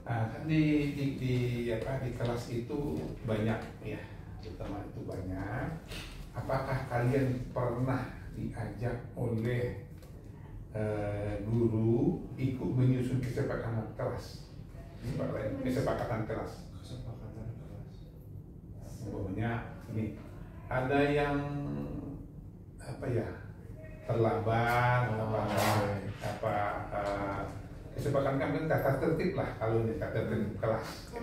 Kan di kelas itu banyak ya, terutama itu banyak. Apakah kalian pernah diajak oleh guru ikut menyusun kesepakatan kelas? Kesepakatan kelas. Umpamanya ini ada yang terlambat kesepakatan kan tata tertib lah, kalau ini tata tertib kelas.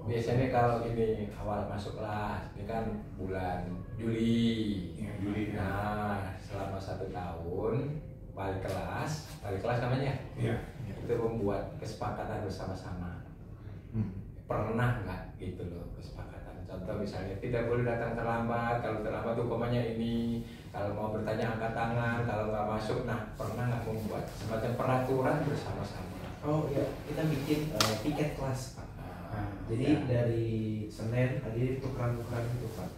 Biasanya kalau ini awal masuk kelas, ini kan bulan Juli. Ya, Juli. Nah, selama 1 tahun balik kelas namanya. Iya. Itu membuat kesepakatan bersama-sama. Pernah nggak gitu loh kesepakatan? Contoh misalnya tidak boleh datang terlambat. Kalau terlambat umpamanya ini. Kalau mau bertanya angkat tangan. Kalau nggak masuk, nah pernah nggak membuat semacam peraturan bersama-sama? Oh iya, kita bikin tiket kelas Pak. Jadi ya. dari Senin tadi tukeran-tukeran itu Pak.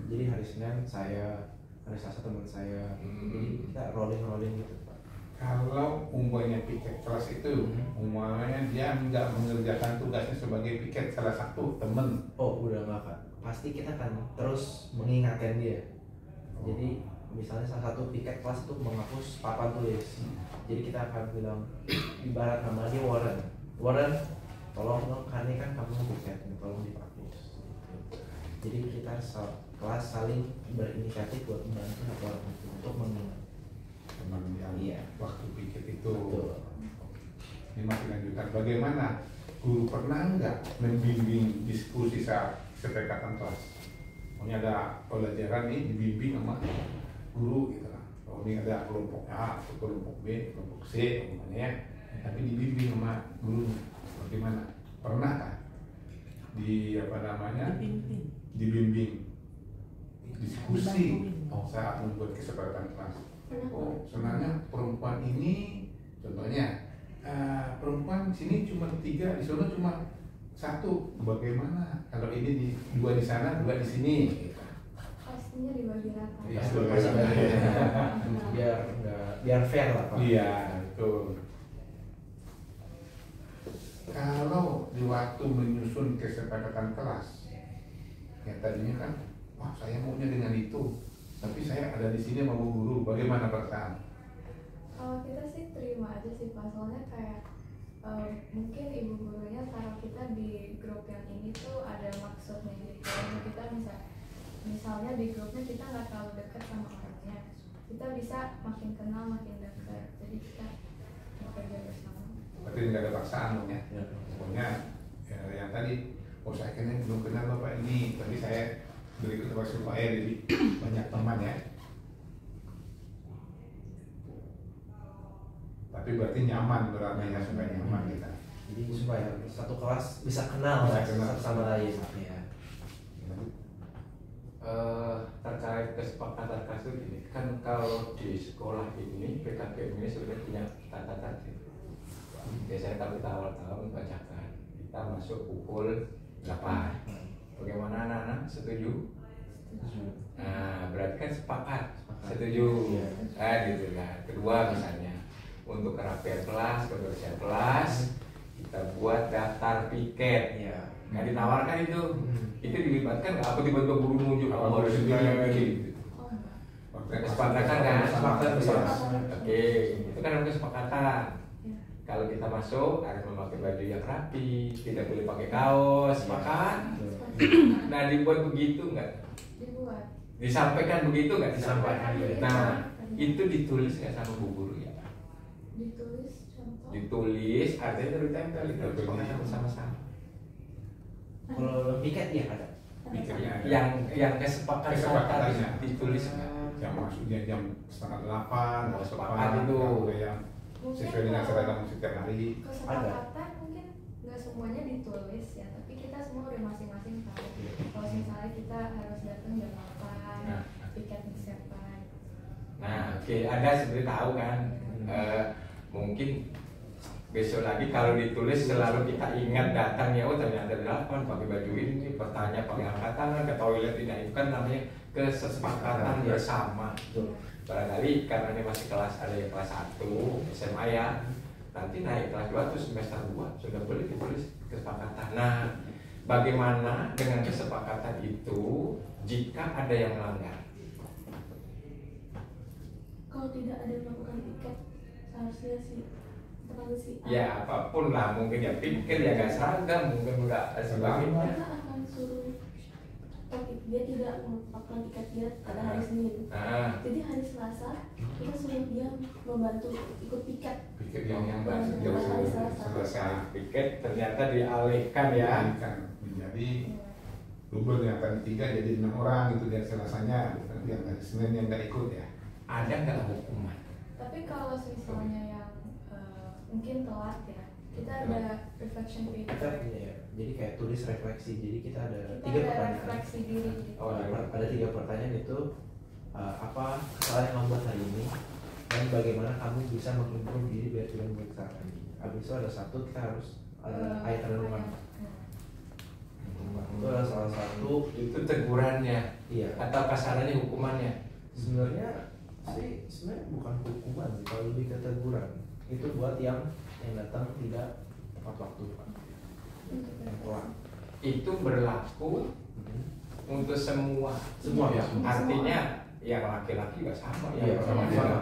Jadi hari Senin saya, hari Selasa teman saya. Jadi kita rolling gitu Pak. Kalau umpamanya piket kelas itu, umpamanya dia nggak mengerjakan tugasnya sebagai piket salah satu temen. Oh udah nggak Kak. Pasti kita kan terus mengingatkan dia. Jadi misalnya salah satu piket kelas itu menghapus papan tulis. Jadi kita akan bilang, ibarat nama dia Warren, tolong dong, karena kan kamu piket, tolong dihapus. Jadi kita kelas saling berinisiatif buat membantu satu orang itu untuk mengingat. Teman yang waktu piket itu. Betul. Ini masih lanjutan. Bagaimana guru pernah nggak membimbing diskusi saat kesepakatan kelas? Pokoknya ada pelajaran nih dibimbing sama guru gitu lah. Oh ini ada kelompok A, kelompok B, kelompok C, namanya. Tapi dibimbing sama guru. Bagaimana? Pernah kan? Dibimbing diskusi saat membuat kesepakatan kelas. Oh sebenarnya perempuan ini, contohnya perempuan sini cuma 3, di sana cuma 1. Bagaimana kalau ini 2 di sana, 2 di sini? Pastinya dibagi rata. Iya, biar fair lah Pak. Iya, betul. Kalau di waktu menyusun kesepakatan kelas, ya tadinya kan, wah saya maunya dengan itu, tapi saya ada di sini sama Bu Guru, bagaimana perasaan? Kalau kita sih terima aja sih Pak, soalnya kayak mungkin ibu gurunya taruh kita di grup yang ini tuh ada maksudnya. Jadi kalau kita misalnya di grupnya kita nggak terlalu dekat sama orangnya, kita bisa makin kenal makin dekat. Jadi kita bekerja bersama. Berarti nggak ada paksaan dong ya? Pokoknya yang tadi, oh saya belum kenal Bapak ini, tapi saya beri kepada supaya lebih banyak teman ya. Tapi berarti nyaman berarti ya, supaya nyaman kita. Jadi supaya satu kelas bisa kenal satu sama lain. Ya. Terkait kesepakatan kasus ini, kan kalau di sekolah ini PKBM ini sudah punya tata tertib. Biasanya kalau kita awal tahun bacakan, kita masuk pukul 8. Bagaimana anak-anak? Setuju? Nah, berarti kan sepakat. Setuju? Gitu kan. Kedua misalnya, untuk kerapian kelas, kebersihan kelas, kita buat daftar piket. Nggak ditawarkan itu. Itu dilibatkan nggak? Apa tiba-tiba guru muncul? Harus sendiri yang bikin. Kesepakatan kan? Oke, itu kan harus kesepakatan. Kalau kita masuk harus memakai baju yang rapi, tidak boleh pakai kaos, sepakat. Nah dibuat begitu nggak? Dibuat. Disampaikan begitu nggak? Disampaikan. Nah itu ditulis nggak sama bu guru ya? Ditulis contoh. Ditulis, artinya itu ditempel itu kesepakatan bersama-sama. Kalau piket ya ada. Pikirnya ada. Yang kesepakatan ditulis nggak? Jam masuknya jam 7:30, Sepakat itu. yang sesuai dengan seragam setiap hari. Kesepakatan mungkin nggak semuanya ditulis ya, tapi kita semua udah masing-masing tahu. Kalau misalnya kita harus datang jam 8, tiketnya siapa. Nah, oke, Anda sebenarnya tahu kan? Mungkin besok lagi kalau ditulis selalu kita ingat datangnya, oh ternyata 8 pakai baju ini, bertanya pakai angkat tangan, ke toilet tidak, itu kan namanya kesepakatan bersama. Barangkali karena ini masih kelas, ada yang kelas 1 SMA ya, nanti naik kelas 2 atau semester 2 sudah boleh ditulis kesepakatan. Nah, bagaimana dengan kesepakatan itu jika ada yang melanggar? Kalau tidak ada yang melakukan piket, seharusnya sih terlalu si A. Ya apapun lah, mungkin ya pikir ya gak seragam, mungkin enggak sebagainya. Kita akan suruh dia tidak melakukan piket dia pada hari Senin. Jadi hari Selasa kita suruh dia membantu ikut piket. Pikir yang pada hari Selasa. selesai piket ternyata dialihkan ya. kan menjadi double yang tadi 3 jadi 6 orang itu dia Selasanya, yang hari Senin yang nggak ikut ya. Ada nggak hukuman? Tapi kalau misalnya yang mungkin telat ya, kita ada reflection Kita paper. punya ya, jadi kayak tulis refleksi. Jadi kita ada Kita 3 ada pertanyaan. refleksi diri gitu. Oh, Ada 3 pertanyaan itu apa kesalahan yang kamu buat hari ini dan bagaimana kamu bisa mengimprove diri biar tidak membuat kesalahan lagi. Habis itu ada satu kita harus ayat renungan. Itu adalah salah satu. Itu tegurannya Iya. atau kasarannya hukumannya? Sebenarnya bukan hukuman sih, kalau lebih ke teguran. Itu buat yang datang tidak tepat waktu, Pak. Yang telat. Itu berlaku untuk semua. Semua ya. Artinya yang laki-laki juga sama ya. Iya,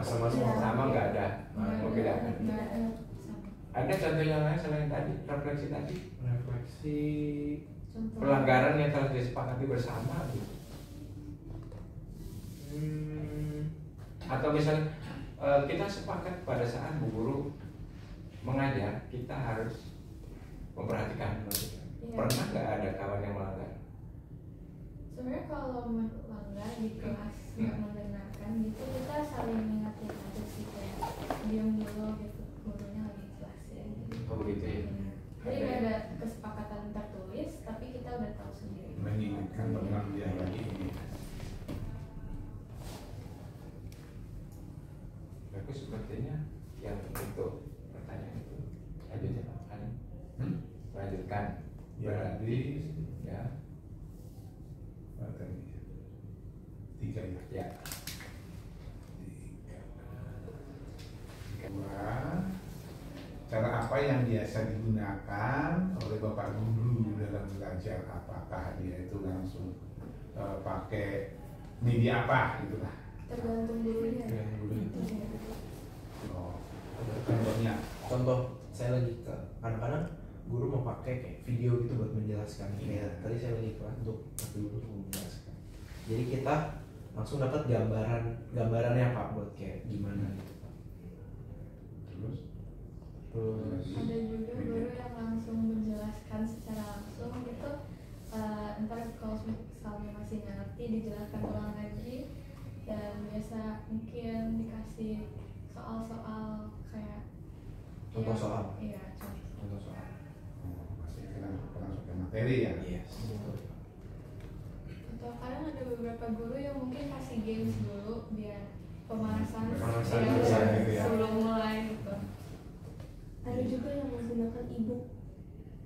sama sama nggak ada membedakan. Nggak ada sama. Ada contoh yang lain selain tadi refleksi tadi Refleksi Contoh. pelanggaran yang telah disepakati bersama gitu. Atau misalnya kita sepakat pada saat Bu Guru mengajar kita harus memperhatikan. Iya. Pernah nggak ada kawan yang melanggar? Sebenarnya kalau melanggar di kelas nggak mendengarkan gitu, kita saling mengingatkan aja sih, kayak diam dulu gitu, gurunya lagi jelasin gitu. Oh begitu ya. Jadi nggak ada kesepakatan tertulis, tapi kita udah tahu sendiri. Mengingatkan bahwa dia lagi ini. Bagus, sepertinya yang untuk pertanyaan itu lanjutnya Pak Halim. Lanjutkan. Jadi Ya. tadi 3 ya. Ya. Kedua, cara apa yang biasa digunakan oleh Bapak Guru dalam belajar? Apakah dia itu langsung pakai media apa gitu lah? Tergantung gurunya. ya. Oh, contohnya contoh saya lagi ke kadang-kadang guru mau pakai kayak video gitu buat menjelaskan. Kayak tadi saya lagi kelas untuk guru menjelaskan. Jadi kita langsung dapat gambarannya Pak buat kayak gimana gitu Pak. terus Ada juga guru yang langsung menjelaskan secara langsung gitu. Ntar kalau misalnya masih nggak ngerti dijelaskan ulang lagi, dan biasa mungkin dikasih soal-soal kayak Contoh soal. Iya, Contoh soal. masih langsung ke materi ya. Yes. atau kadang ada beberapa guru yang mungkin kasih games dulu biar pemanasan Pemanasan ya, dulu ya, gitu ya. sebelum mulai gitu. Ada juga yang menggunakan e-book.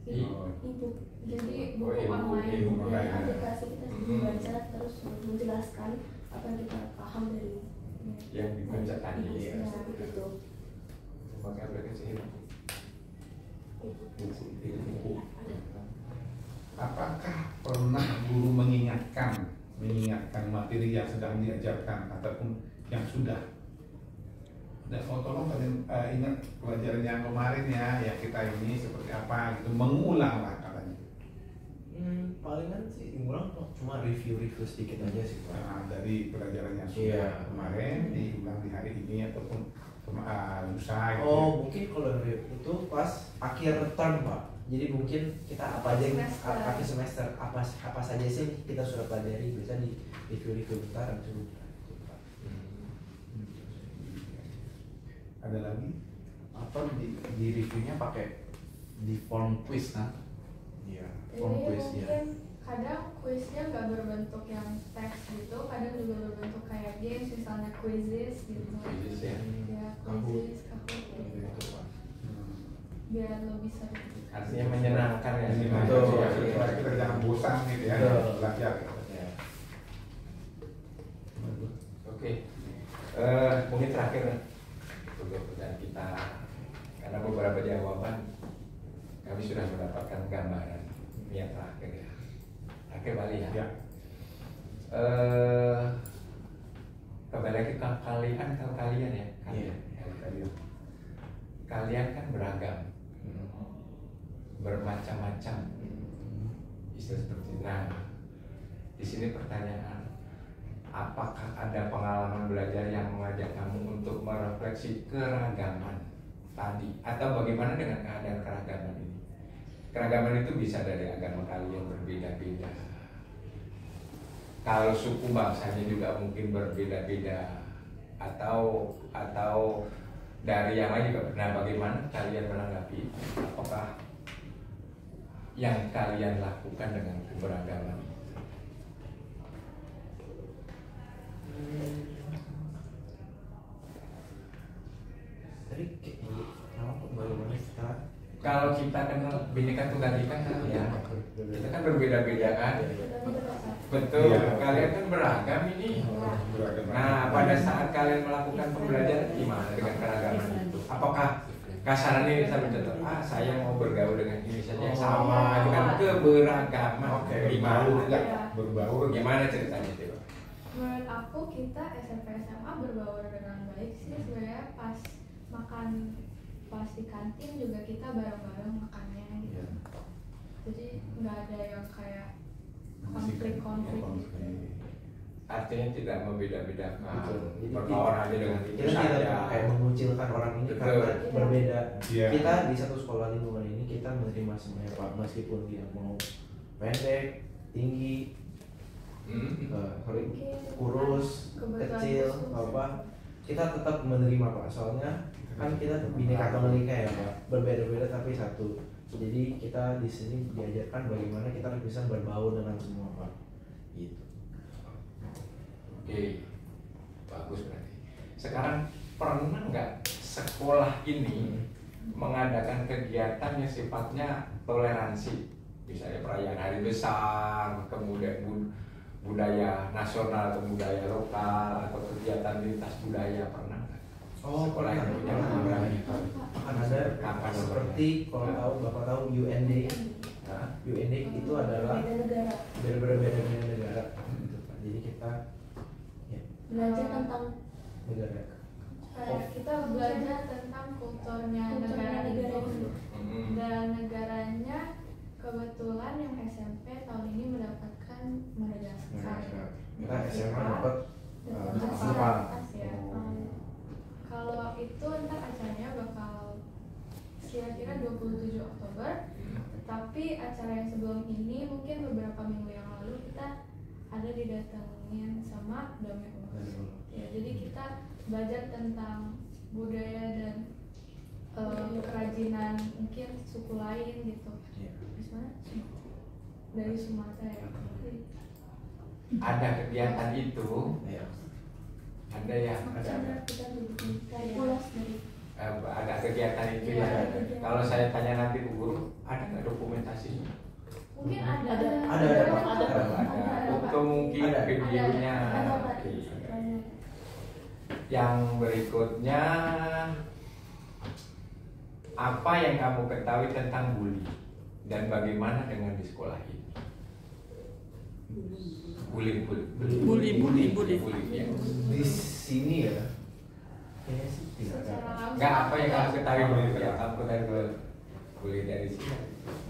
Oh. E-book. Jadi Oh, buku e-book, online. e-book Dan online. aplikasi kita sendiri baca terus menjelaskan apa yang kita paham dari Yang dibaca tadi ya. ya, gitu. Pakai aplikasi itu. Apakah pernah guru mengingatkan materi yang sedang diajarkan ataupun yang sudah? Tolong kalian ingat pelajaran yang kemarin ya, yang kita ini seperti apa gitu, mengulang lah katanya. Palingan sih ngulang cuma review sedikit aja sih Pak. Nah, dari pelajaran yang sudah Iya. kemarin diulang di hari ini ataupun lusa gitu. Oh mungkin kalau itu pas akhir term Pak. Jadi mungkin kita apa aja Semester. akhir semester apa saja sih kita sudah pelajari, bisa di review bentar habis itu gitu, Pak. Ada lagi? Atau di reviewnya pakai di form quiz kan? Iya. Form Jadi quiz ya. mungkin kadang kuisnya nggak berbentuk yang teks gitu, kadang juga berbentuk kayak games, misalnya quizzes gitu. Quizzes ya. Ya, Kahoot. quizzes, kahoot gitu. Gitu, Pak. Biar lebih seru. Artinya menyenangkan ya. Ini Betul. supaya kita jangan bosan gitu ya Betul. belajar. Ya. Oke. Mungkin terakhir nih untuk pertanyaan kita, kan karena beberapa jawaban kami sudah mendapatkan gambaran. Ini yang terakhir ya. Terakhir Bali ya. Ya. Kembali lagi ke kalian ya. Iya. Kalian kan beragam, bermacam-macam. Istilah seperti itu. Nah, di sini pertanyaan, apakah ada pengalaman belajar yang mengajak kamu untuk merefleksi keragaman tadi, atau bagaimana dengan keadaan keragaman ini? Keragaman itu bisa dari agama kalian berbeda-beda. Kalau suku bangsanya juga mungkin berbeda-beda, atau dari yang lain juga. Nah, bagaimana kalian menanggapi? Apakah yang kalian lakukan dengan keberagaman itu? Tadi nama baru kita Kalau kita kenal Bhinneka Tunggal Ika kan ya, kita kan berbeda-beda kan. Betul, Iya. kalian kan beragam ini. Beragam. Nah, pada saat kalian melakukan pembelajaran gimana dengan keragaman itu? Apakah kasarannya bisa mencontoh, saya mau bergaul dengan ini saja yang sama, itu kan keberagaman. Oke, Gimana? berbaur nggak? Berbaur nggak? Gimana ceritanya itu? Menurut aku kita SMP SMA berbaur dengan baik sih sebenarnya. Pas makan pas di kantin juga kita bareng-bareng makannya gitu. Jadi nggak ada yang kayak konflik-konflik gitu. Artinya tidak membeda-bedakan, Betul. Jadi berkawan aja dengan itu kita tidak saja. kayak mengucilkan orang ini Betul. karena berbeda. Iya. Kita di satu sekolah lingkungan ini kita menerima semuanya Pak, meskipun dia mau pendek, tinggi, sorry, kurus, Kebetulan kecil, khusus. apa, kita tetap menerima Pak. Soalnya kan kita Bhinneka Tunggal Ika ya Pak, berbeda-beda tapi satu. Jadi kita di sini diajarkan bagaimana kita bisa berbaur dengan semua Pak. Gitu. Oke, bagus berarti. Sekarang pernah nggak sekolah ini mengadakan kegiatan yang sifatnya toleransi, misalnya perayaan hari besar, kemudian budaya nasional atau budaya lokal, atau kegiatan lintas budaya, pernah nggak? Sekolah yang punya program itu. Akan ada Kapan seperti kalau tahu Bapak tahu UND. Hah? UND itu adalah Beda negara berbeda negara. Gitu, Pak. Jadi kita belajar tentang negara. Kayak kita belajar tentang kulturnya negara itu. Dan negaranya kebetulan yang SMP tahun ini mendapatkan Madagaskar. Kita SMA dapat Jepang. apa? Ya. Kalau itu ntar acaranya bakal kira-kira 27 Oktober. Tapi acara yang sebelum ini mungkin beberapa minggu yang lalu kita ada didatengin sama Damai Umas. Ya, jadi kita belajar tentang budaya dan kerajinan mungkin suku lain gitu. Dari mana? Dari Sumatera ya. Ada kegiatan itu, Iya. ada ya, makanya kita kayak pulas dari ada kegiatan itu ya. Iya. Kalau saya tanya nanti Bu Guru, ada nggak dokumentasinya? Mungkin ada Ada, Atau mungkin Ada. videonya. ada Pak. Oke. Yang berikutnya, apa yang kamu ketahui tentang bully dan bagaimana dengan di sekolah ini? Bully. Ya. Di sini ya. Kayaknya sih tidak ada. secara langsung. Enggak, apa yang kamu ketahui dulu ya, kamu ketahui dulu. Bully dari sini.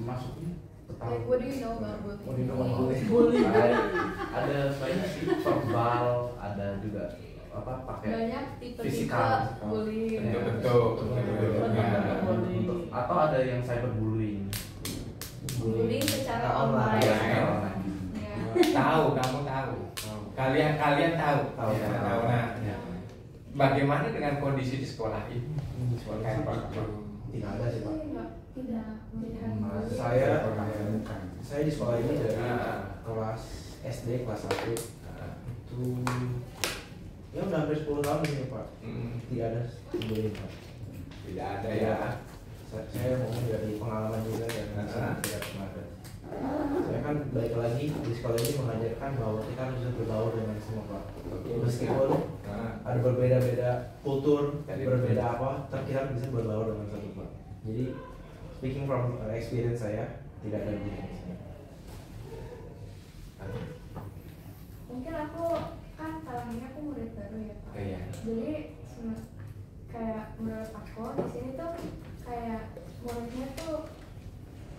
Maksudnya Like, what do you know about bullying? What do you know about bullying? ada banyak sih, verbal, ada juga apa pakai Banyak tipe-tipe Fisikal. bullying. Betul. Untuk atau ada yang cyberbullying. Bullying secara Online. online. Ya. Ya. Tahu, kamu tahu. Kalian tahu. Tahu. Tahu. Nah, Ya. bagaimana dengan kondisi di sekolah ini? Di sekolah Kayak sih gitu. tidak ada sih Pak. Tidak melihat bullying. Saya di sekolah ini dari Ah. kelas SD kelas 1 Nah, itu ya udah hampir 10 tahun di sini Pak. Tidak ada bullying Pak. tidak ada ya. Saya mau dari pengalaman juga ya Ah. saya tidak pernah ada. Saya kan balik lagi di sekolah ini mengajarkan bahwa kita harus bisa berbaur dengan semua Pak. Meskipun Nah, ada berbeda-beda kultur, Jadi berbeda apa, tapi kita bisa berbaur dengan satu Pak. Jadi speaking from experience saya, tidak ada bullying di sini. Mungkin aku kan tahun ini aku murid baru ya Pak. Iya. Jadi kayak menurut aku di sini tuh kayak muridnya tuh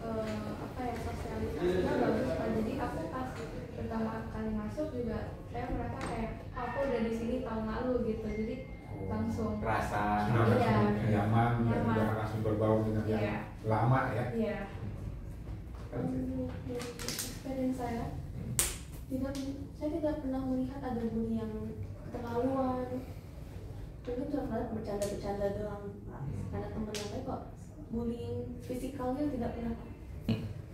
apa ya, sosialisasinya bagus Pak. Jadi aku pas pertama kali masuk juga saya merasa kayak aku udah di sini tahun lalu gitu. Jadi langsung Rasa nyaman, Nyaman. jangan langsung berbau dengan Iya. yang lama ya. iya. Dari experience saya tidak pernah melihat ada bully yang keterlaluan. Mungkin cuma bercanda-bercanda doang, karena teman yang baik kok. Bullying fisikalnya tidak pernah.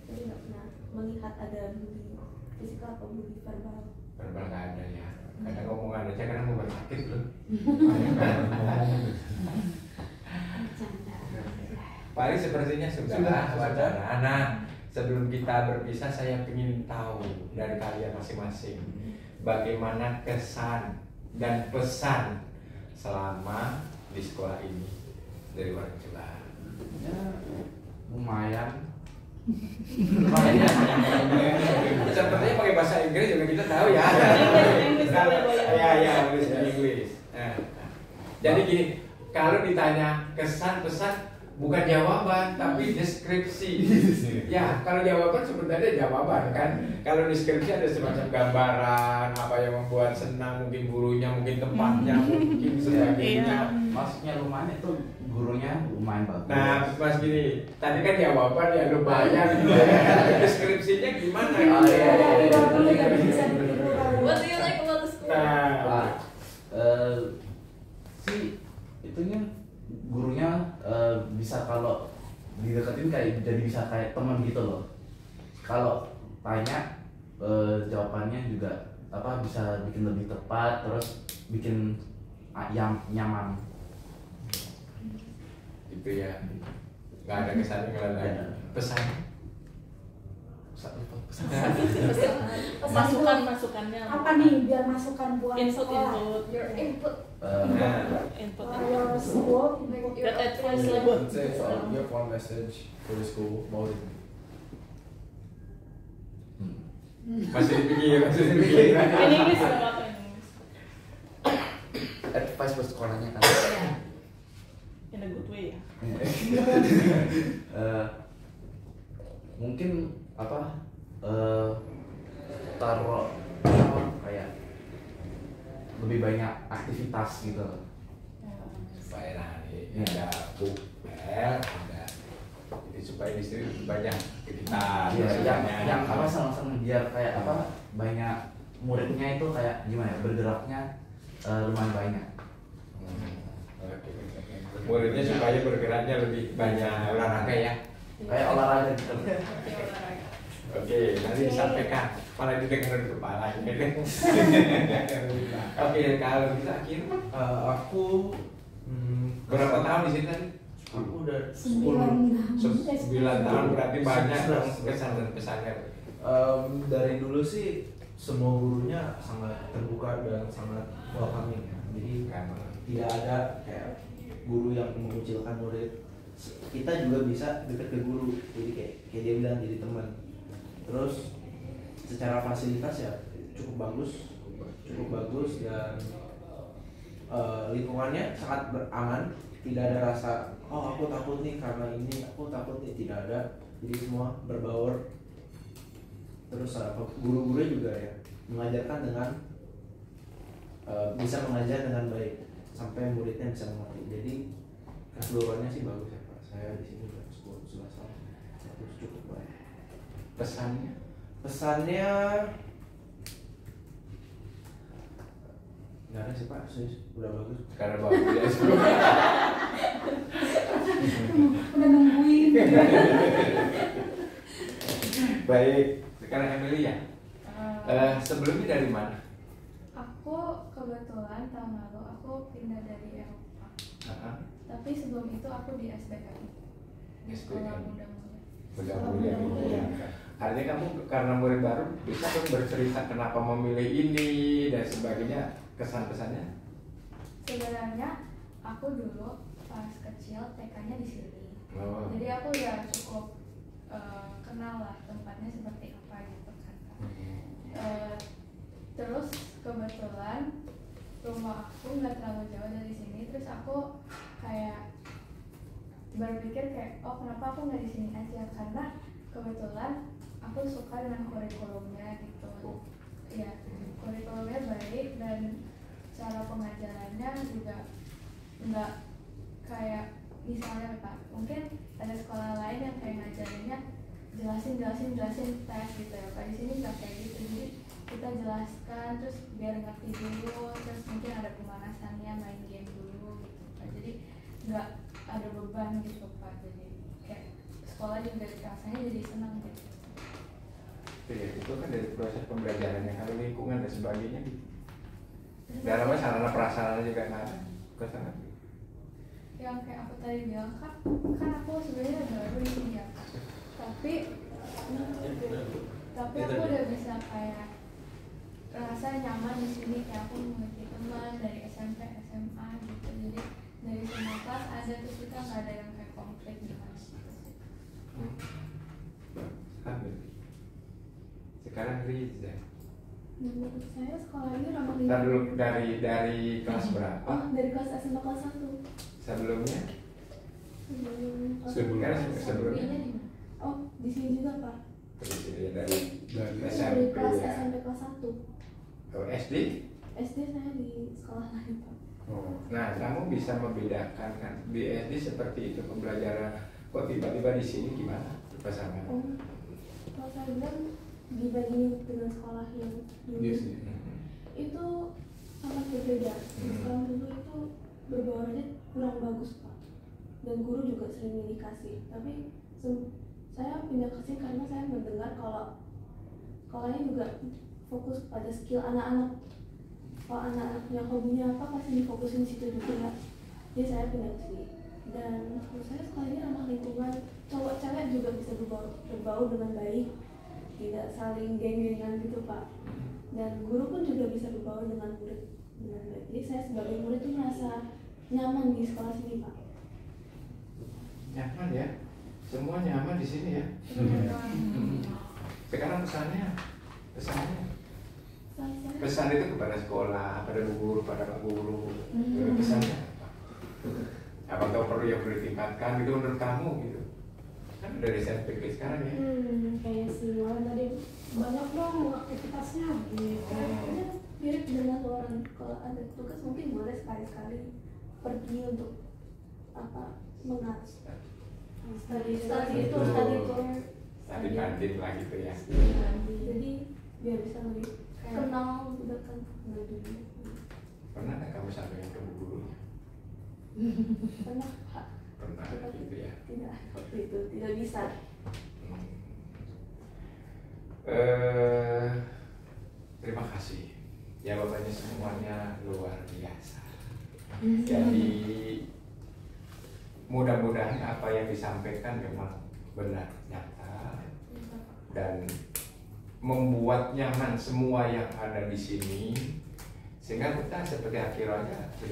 Saya tidak pernah melihat ada bullying fisikal atau bullying verbal. Verbal nggak ada ya. Kadang omongan aja kadang mau sakit loh. Bercanda. Pak Ali sepertinya sudah wacana. Nah, sebelum kita berpisah saya ingin tahu dari kalian masing-masing bagaimana kesan dan pesan selama di sekolah ini dari orang Jawa. Ya, lumayan. Sepertinya pakai bahasa Inggris juga kita tahu ya. Ya, Inggris. Jadi gini, kalau ditanya kesan pesan bukan jawaban tapi deskripsi. Ya, kalau jawaban sebenarnya jawaban kan. Kalau deskripsi ada semacam gambaran apa yang membuat senang, mungkin gurunya, mungkin tempatnya, mungkin sebagainya. Maksudnya lumayan itu gurunya lumayan bagus. Nah, Mas gini, tadi kan jawaban ya lumayan gitu ya. Deskripsinya gimana? Oh, iya. What do you like about the school? Nah, Si itunya gurunya bisa kalau dideketin kayak jadi bisa kayak teman gitu loh. Kalau tanya jawabannya juga apa bisa bikin lebih tepat, terus bikin yang nyaman. itu ya. Nggak ada kesan yang lain. Pesan. Masukannya Apa nih biar masukan buat sekolah? Your input. input Your school, Your advice advice level. Let's say you have one message for the school about it. Masih dipikir. in English nggak apa-apa in English Advice buat sekolahnya kan. in a good way ya. Mungkin apa taruh kayak lebih banyak aktivitas gitu. Supaya nanti ada bukber, ada jadi supaya di sini lebih banyak aktivitas. Iya, yang apa sama-sama biar kayak apa banyak muridnya itu kayak gimana ya bergeraknya lumayan banyak. Muridnya supaya bergeraknya lebih banyak olahraga ya. Kayak olahraga gitu. Oke, nanti disampaikan. Malah didengar di kepala ini. Oke, kalau kita akhir Aku berapa tahun di sini tadi? aku udah 9 tahun berarti banyak dong kesan dan pesannya. Dari dulu sih semua gurunya sangat terbuka dan sangat welcoming ya. Jadi tidak ada kayak guru yang mengucilkan murid. Kita juga bisa dekat ke guru. Jadi kayak dia bilang jadi teman. Terus secara fasilitas ya cukup bagus dan lingkungannya sangat aman. Tidak ada rasa oh aku takut nih karena ini, aku takut nih, tidak ada. Jadi semua berbaur. Terus guru-guru juga ya mengajarkan dengan bisa mengajar dengan baik sampai muridnya bisa mengerti. Jadi keseluruhannya sih bagus ya Pak. Saya di sini udah 11 tahun. Terus cukup baik. Pesannya nggak ada sih Pak, udah bagus. Karena bagus ya. udah nungguin. Baik, sekarang Emily ya. Sebelumnya dari mana? Aku kebetulan tahun lalu aku pindah dari Eropa. Tapi sebelum itu aku di SBKI. Di Sekolah Muda Mulia. Artinya kamu karena murid baru bisa dong bercerita kenapa memilih ini dan sebagainya, kesan-kesannya? Sebenarnya aku dulu pas kecil TK-nya di sini. Oh. kenal lah tempatnya seperti apa gitu kan. Terus kebetulan rumah aku nggak terlalu jauh dari sini, terus aku kayak berpikir kayak oh kenapa aku nggak di sini aja, karena kebetulan aku suka dengan kurikulumnya gitu. Ya kurikulumnya baik dan cara pengajarannya juga nggak kayak misalnya Pak, mungkin ada sekolah lain yang kayak ngajarinnya jelasin tes gitu ya. Di sini nggak kayak gitu, jadi kita jelaskan terus biar ngerti dulu, terus mungkin ada pemanasannya, main game dulu gitu Pak. Jadi nggak ada beban gitu Pak, jadi kayak sekolah juga rasanya jadi senang gitu. Ya, itu kan dari proses pembelajarannya, kalau lingkungan dan sebagainya gitu. Dalamnya sarana prasarana juga ada ke sana. Yang kayak aku tadi bilang kan aku sebenarnya baru di sini ya Kak. Tapi aku udah bisa kayak rasa nyaman di sini, kayak aku memiliki teman dari SMP, SMA gitu. Jadi dari semua kelas ada, terus kita nggak ada yang kayak konflik gimana gitu. Sekarang Riza. Menurut saya sekolah ini ramah Ntar lingkungan. dulu dari kelas berapa? Oh, dari kelas SMP kelas 1. Sebelumnya? Sebelum Sebelumnya? Oh, di sini juga Pak. Terus ini dari Dari Dari SMP kelas ya. SMP kelas 1. Oh, SD? SD saya di sekolah lain Pak. Oh. Nah, kamu bisa membedakan kan di SD seperti itu pembelajaran, kok tiba-tiba di sini gimana pasangan? Oh, kalau saya bilang dibandingin dengan sekolah yang dulu Yes, iya. itu sangat berbeda. Di sekolah dulu itu berbaurnya kurang bagus Pak, dan guru juga sering indikasi. Tapi saya pindah ke sini karena saya mendengar kalau sekolahnya juga fokus pada skill anak-anak. Kalau anak-anaknya hobinya apa pasti difokusin situ juga. Jadi saya pindah ke sini. Dan menurut saya sekolah ini ramah lingkungan, cowok cewek juga bisa berbaur dengan baik, tidak saling geng-gengan gitu Pak. Dan guru pun juga bisa berbaur dengan murid dengan baik. Jadi saya sebagai murid tuh merasa nyaman di sekolah sini Pak. Nyaman ya? Semua nyaman di sini ya? Sekarang pesannya? Pesan itu kepada sekolah, pada guru, pada pak guru. Pesannya apa? Apakah perlu yang perlu ditingkatkan gitu menurut kamu gitu? Kan dari SMP ke sekarang ya? Kayak si Lawan tadi banyak dong aktivitasnya gitu. Kayaknya mirip dengan orang, kalau ada tugas mungkin boleh sekali-sekali pergi untuk apa mengajar. Study tour. Tadi banding lah gitu ya. Jadi biar bisa lebih kenal juga kan dengan dunia. Pernah nggak kamu sampaikan ke gurunya? Pernah Pak? Pernah gitu ya? Tidak, waktu itu tidak bisa. Terima kasih. Jawabannya semuanya luar biasa. Jadi mudah-mudahan apa yang disampaikan memang benar nyata dan membuat nyaman semua yang ada di sini, sehingga kita seperti akhir aja sudah